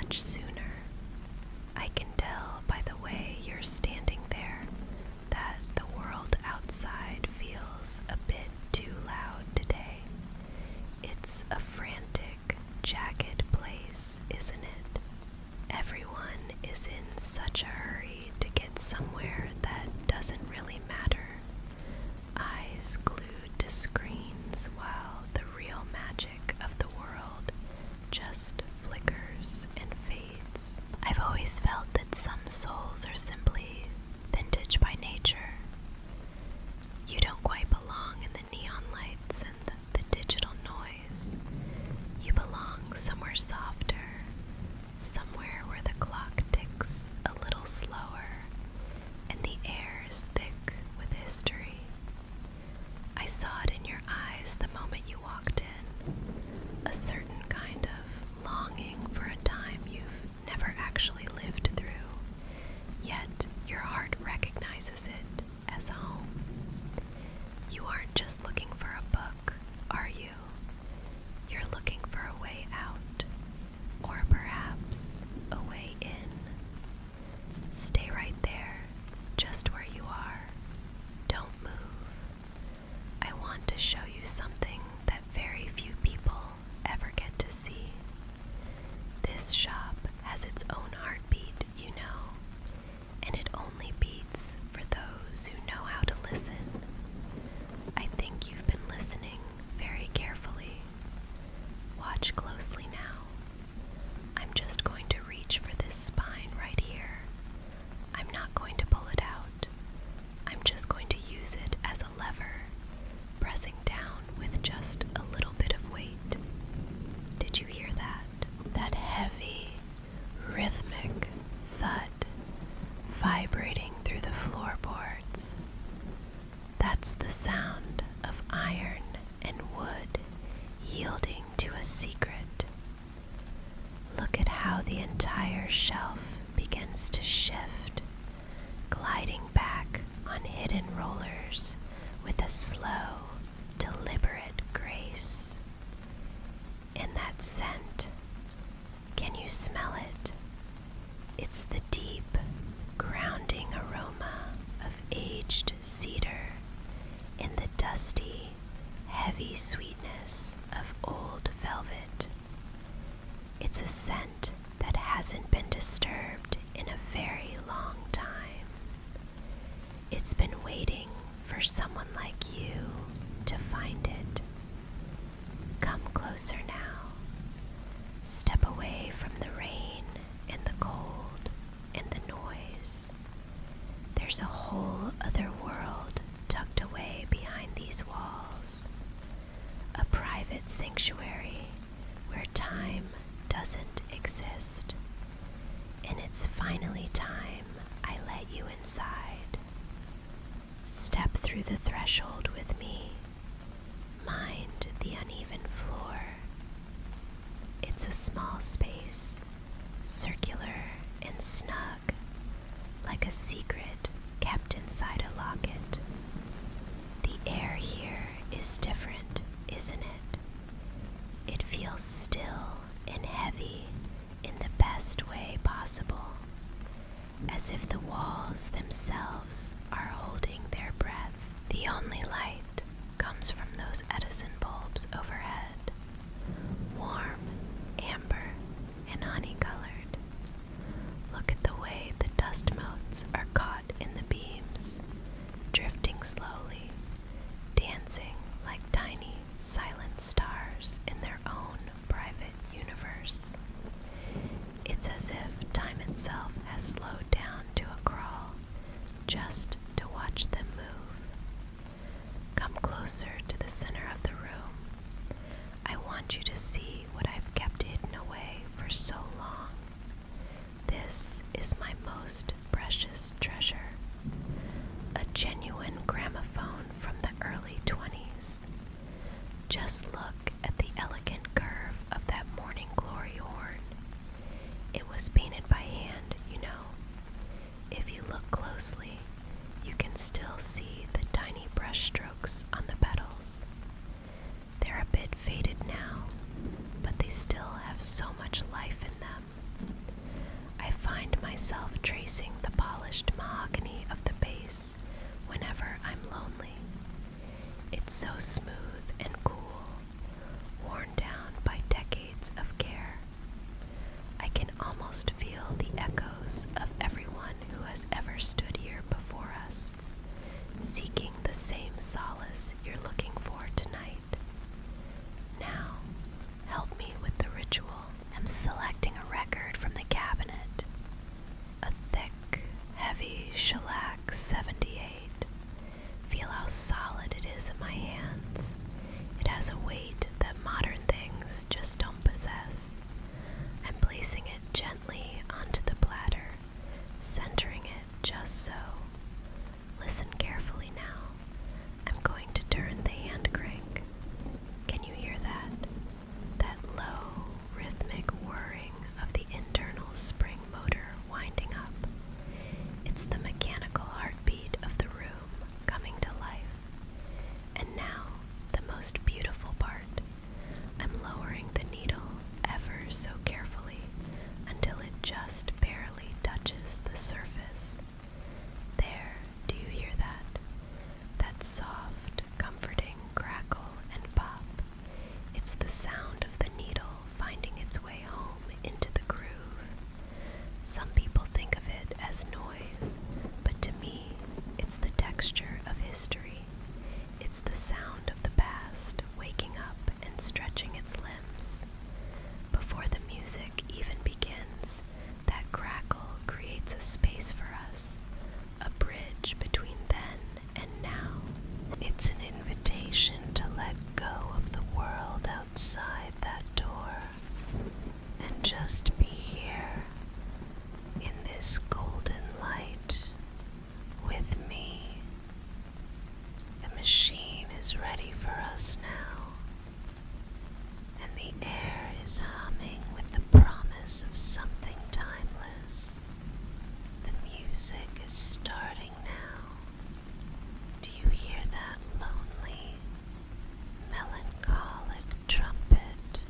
much sooner. I can tell by the way you're standing there that the world outside feels a bit too loud today. It's a frantic, jagged place, isn't it? Everyone is in such a hurry to get somewhere that doesn't really matter. Eyes glued to screens while the real magic of the world just flickers and fades. I've always felt that some souls are simply vintage by nature. You don't quite belong in the neon lights and the digital noise. You belong somewhere softer, somewhere where the clock ticks a little slower and the air is thick with history. I saw it in your eyes the moment you walked in, a certain kind of longing for a time you've never actually lived through, yet your heart recognizes it as home. You aren't just looking for a book, are you? You're looking for a way out, or perhaps a way in. Stay right there, just where you are. Don't move. I want to show you something that very few people ever get to see. This shop has its own heartbeat, you know, and it only beats for those who know how to listen. I think you've been listening very carefully. Watch closely now. I'm just going to reach for this spine right here. I'm not going to pull it out. I'm just going to use it as a lever, pressing down with just a little bit of weight. Did you hear that? That heavy, rhythmic thud vibrating through the floorboards. That's the sound of iron and wood yielding to a secret. Look at how the entire shelf begins to shift, gliding back on hidden rollers with a slow, deliberate grace. And that scent, can you smell it? It's the deep, grounding aroma of aged cedar in the dusty, heavy sweetness of old velvet. It's a scent that hasn't been disturbed in a very long time. It's been waiting for someone like you to find it. Come closer now. Step away from the rain and the cold and the noise. There's a whole other world tucked away behind these walls. A private sanctuary where time doesn't exist. And it's finally time I let you inside. Step through the threshold with me. Mind the uneven floor. It's a small space, circular and snug, like a secret kept inside a locket. The air here is different, isn't it? It feels still and heavy in the best way possible, as if the walls themselves are holding their breath. The only light comes from those Edison bulbs overhead, warm, amber, and honey-colored. Look at the way the dust motes are caught in the beams, drifting slowly, dancing like tiny, silent stars in their own private universe. It's as if time itself has slowed down to a crawl, just to watch them move. Come closer to the center of the room. I want you to see what I've kept hidden away for so long. This is my most precious treasure, a genuine gramophone from the early 20s. Just look at the elegant curve of that morning glory horn. It was painted by hand, you know. If you look closely, you can still see the tiny brush strokes on the petals. They're a bit faded now, but they still have so much life in them. It's so smooth and cool, worn down by decades of care. I can almost feel the echoes of everyone who has ever stood here before us, seeking the same solace you're looking for tonight. Now, help me with the ritual. I'm selecting a record from the cabinet, a thick, heavy shellac 78. Feel how solid it is in my hands. It has a weight that modern things just don't possess. I'm placing it gently onto the platter, centering it just so. Listen carefully now. I'm going to turn the hand crank. Can you hear that? That low, rhythmic whirring of the internal spring motor winding up. It's the mechanical heartbeat of the room coming to life. And now, the most beautiful part. I'm lowering the needle ever so carefully until it just barely touches the surface. There, do you hear that? That soft, comforting crackle and pop. It's the sound of the needle finding its way home into the groove. Some people think of it as noise, but to me, it's the texture of history. It's the sound of the past waking up and stretching its limbs. Before the music even begins, that crackle creates a space for us, a bridge between then and now. It's an invitation to let go of the world outside that door and just be here in this golden light with me. The machine is ready for us now, and the air is humming with the promise of something timeless. The music is starting now. Do you hear that lonely, melancholic trumpet?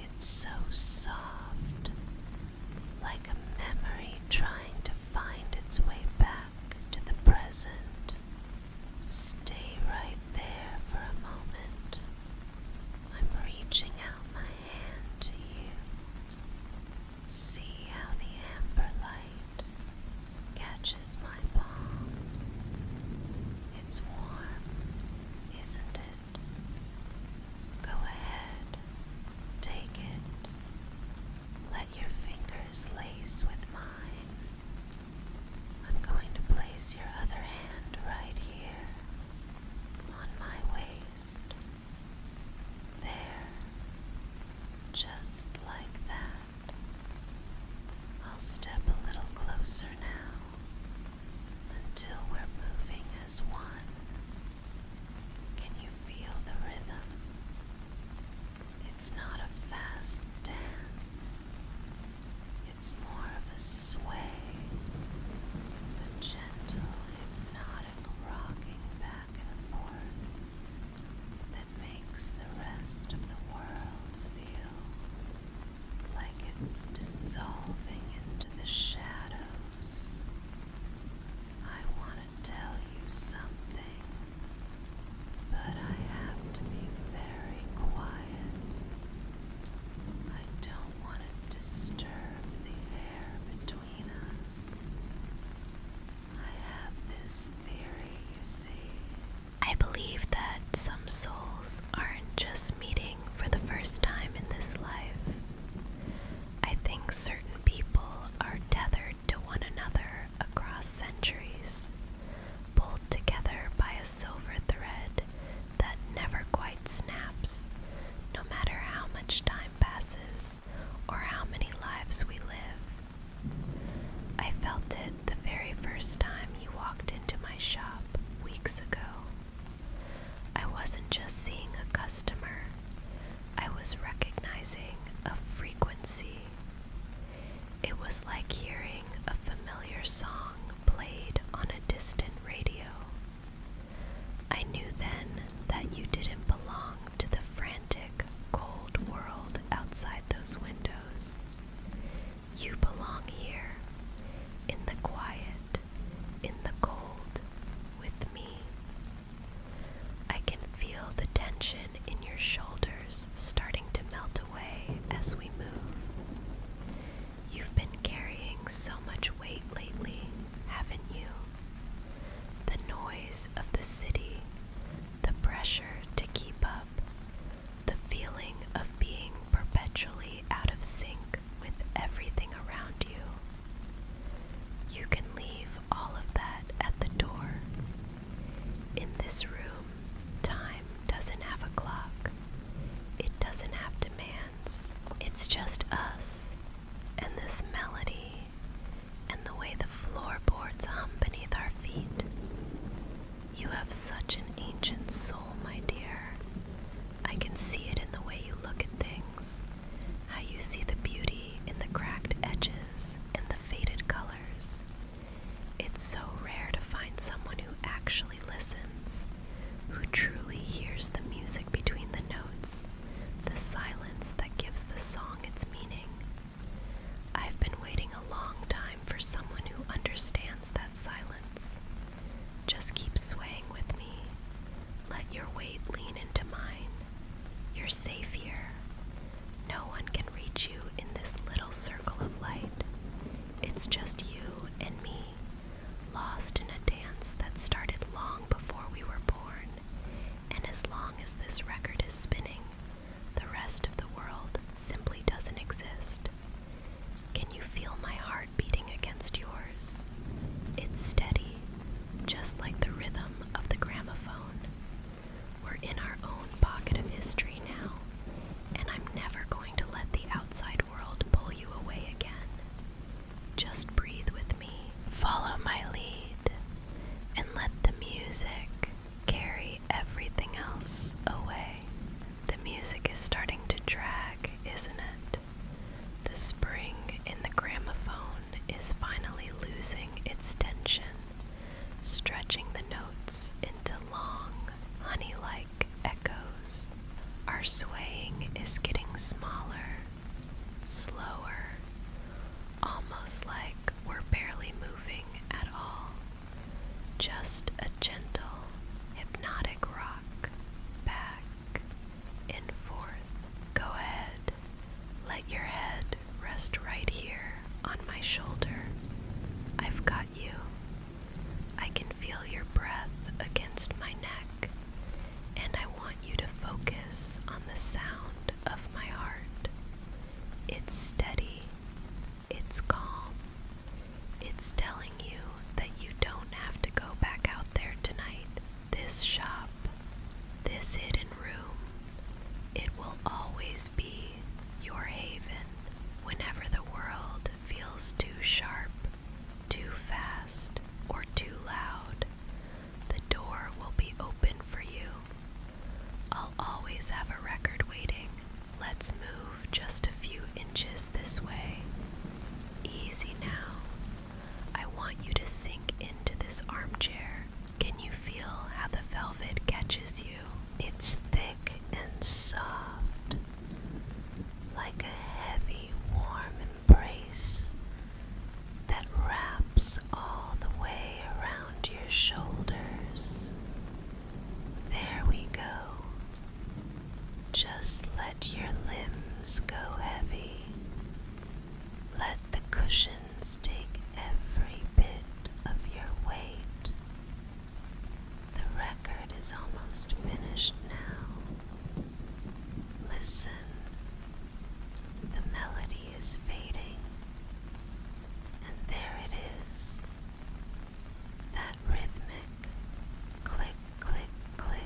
It's so soft, like a memory trying to find its way back to the present. Stay right there for a moment. I'm reaching out my hand to you. See how the amber light catches my palm. It's warm, isn't it? Go ahead, take it. Let your fingers lace with mine. I'm going to place your other hand right here on my waist. There, just like that. I'll step a little closer now until we're moving as one. Can you feel the rhythm? It's not a fast dance. It's more of a sway, a gentle, hypnotic rocking back and forth that makes the rest of the world feel like it's dissolving into the shadows. I want to tell you something, but I have to be very quiet. I don't want to disturb the air between us. I have this theory, you see. I believe that some souls aren't just meeting for the first time in this life. I think certain people are tethered to one another across centuries, pulled together by a silver thread that never quite snaps, no matter how much time passes or how many lives we live. I felt it the very first time you walked into my shop weeks ago. I wasn't just seeing a customer, I was recognizing a frequency. It was like hearing a familiar song played on a distant radio. I knew then that you didn't belong to the frantic, cold world outside those windows. You belong here, in the quiet, in the cold, with me. I tension in your shoulders starting to melt away as we move. You've been carrying so much weight lately, haven't you? The noise of the city, the pressure to keep up, the feeling of being perpetually out of sync with everything around you. You can leave all of that at the door. In this room, time doesn't have a clock. It doesn't have demands. It's just us and this melody and the way the floorboards hum beneath our feet. You have such an ancient soul, my dear. I can see it in the way you look at things, how you see the beauty in the cracked edges and the faded colors. It's so rare to find someone who actually listens, who truly hears the music between the notes, the silence that gives the song its meaning. I've been waiting a long time for someone who understands that silence. Just keep swaying with me. Let your weight lean into mine. You're safe here. No one can reach you in this little circle of light. It's just you and me, lost in a dance that started long before we were born. And as long as this record is spinning, the rest of the world simply doesn't exist. Can you feel my heart beating against yours? It's steady, just like the rhythm of the gramophone. We're in our own pocket of history now, and I'm never going to let the outside world pull you away again. Just breathe with me, follow my lead, and let the music carry everything else away. The music is starting to drag, isn't it? The spring in the gramophone is finally losing its tension, stretching the notes into long, honey-like echoes. Our swaying is getting smaller, slower, almost like we're barely moving at all. Just a gentle, hypnotic rock, back and forth. Go ahead, let your head rest right here on my shoulder. I've got you. I can feel your breath against my neck, and I want you to focus on the sound of my heart. It's steady, it's calm, it's telling you that you don't have to go back out there tonight. This shop, this hidden room, it will always be your haven whenever the world feels too sharp, too fast, or too loud. The door will be open for you. I'll always have a record waiting. Let's move just a few inches this way. Easy now. I want you to sink into this armchair. Can you feel how the velvet catches you? It's thick and soft, like a heavy, warm embrace that wraps all the way around your shoulders. There we go. Just let your limbs go heavy. Let the cushions take every bit of your weight. The record is almost finished now. Listen. The melody is fading. And there it is. That rhythmic click, click, click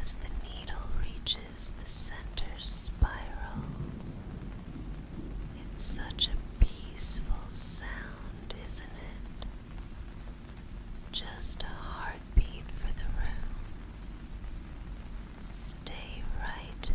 as the needle reaches the center spiral. It's such a peaceful sound, isn't it? Just a heartbeat for the room. Stay right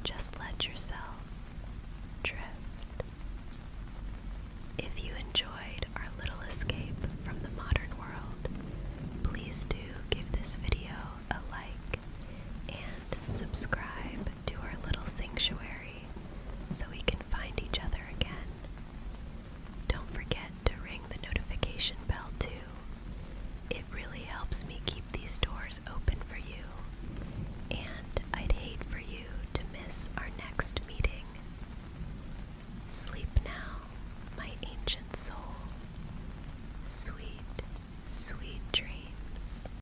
just let yourself drift. If you enjoyed our little escape from the modern world, please do give this video a like and subscribe to our little sanctuary so we can find each other again. Don't forget to ring the notification bell too. It really helps me keep these doors open for you, and I'd hate for you to miss our next meeting. Sleep now, my ancient soul.